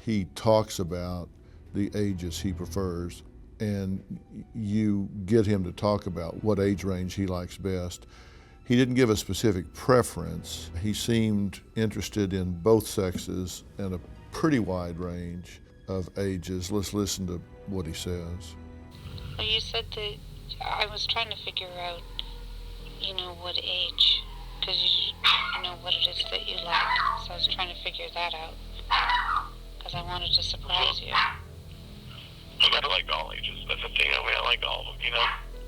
he talks about the ages he prefers, and you get him to talk about what age range he likes best. He didn't give a specific preference. He seemed interested in both sexes and a pretty wide range of ages. Let's listen to what he says. Well, you said that I was trying to figure out, what age, because you know what it is that you like. So I was trying to figure that out, because I wanted to surprise you. I like all ages. That's the thing. I like all of them,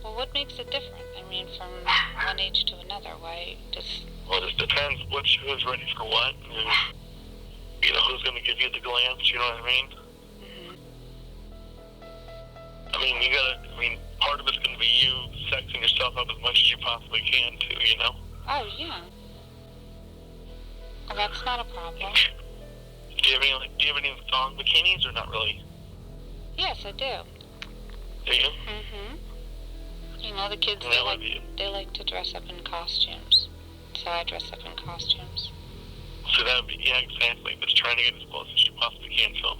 Well, what makes it different? From one age to another, why does... Well, it just depends who's ready for what, and, who's going to give you the glance, you know what I mean? Mm-hmm. Part of it's going to be you sexing yourself up as much as you possibly can, too, Oh, yeah. Well, that's not a problem. Do you have any thong bikinis, or not really? Yes, I do. Do you? Mm-hmm. The kids, they like to dress up in costumes. So I dress up in costumes. So that would be, yeah, exactly. Just trying to get as close as you possibly can to them.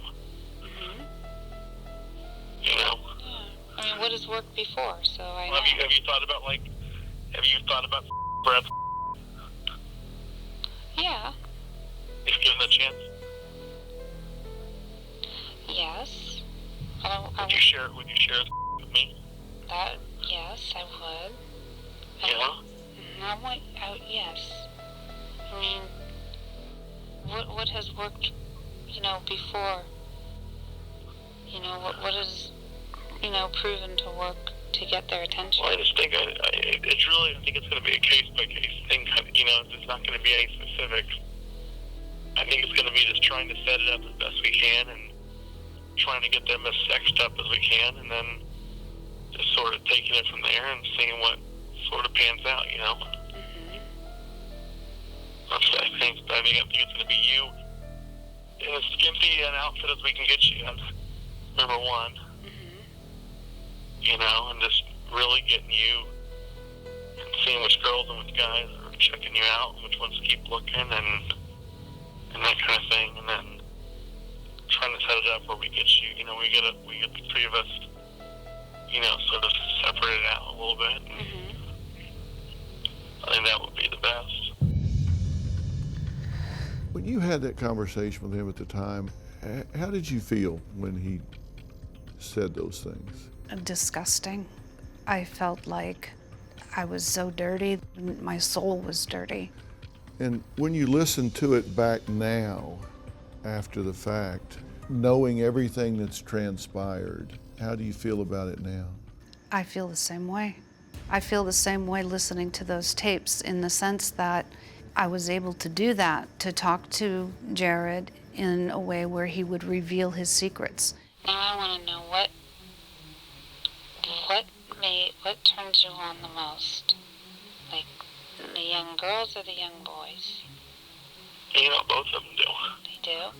Mm-hmm. Yeah. What has worked before? So I know. Have you thought about breath? Yeah. If given a chance? Yes. Would you share it with me? Yes, I would. Yeah? Yes. What has worked, before? What is, proven to work to get their attention? Well, I just think I think it's going to be a case-by-case thing. It's not going to be any specific. I think it's going to be just trying to set it up as best we can and trying to get them as sexed up as we can, and then just sort of taking it from there and seeing what sort of pans out, Mm-hmm. That's what I think. I think it's going to be you in as skimpy an outfit as we can get you in, number one. Mm-hmm. And just really getting you and seeing which girls and which guys are checking you out, and which ones keep looking, and that kind of thing, and then trying to set it up where we get you, we get the three of us, sort of separated out a little bit. Mm-hmm. I think that would be the best. When you had that conversation with him at the time, how did you feel when he said those things? Disgusting. I felt like I was so dirty. My soul was dirty. And when you listen to it back now, after the fact, knowing everything that's transpired, how do you feel about it now? I feel the same way. I feel the same way listening to those tapes, in the sense that I was able to do that, to talk to Jared in a way where he would reveal his secrets. Now I want to know what turns you on the most? Like the young girls or the young boys? Both of them do. They do?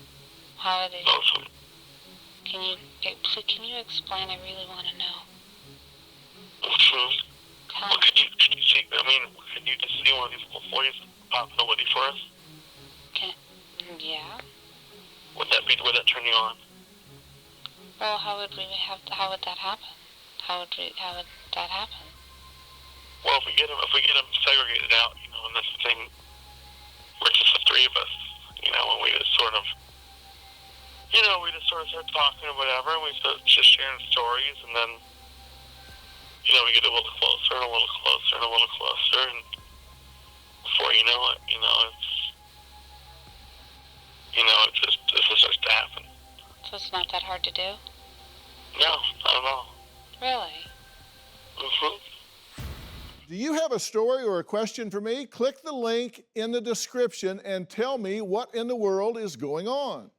How are they? Both of them. Can you explain? I really want to know. Mm-hmm. Well, can you see? Can you just see one of these little boys popping a woody for us? Yeah. Would that turn you on? Well, how would that happen? How would that happen? Well, if we get them segregated out, and that's the thing. We're just the three of us, when we just sort of, start talking or whatever, and we start just sharing stories, and then, we get a little closer and a little closer and a little closer, and before you know it, it just starts to happen. So it's not that hard to do? No, not at all. Really? Mm-hmm. Do you have a story or a question for me? Click the link in the description and tell me what in the world is going on.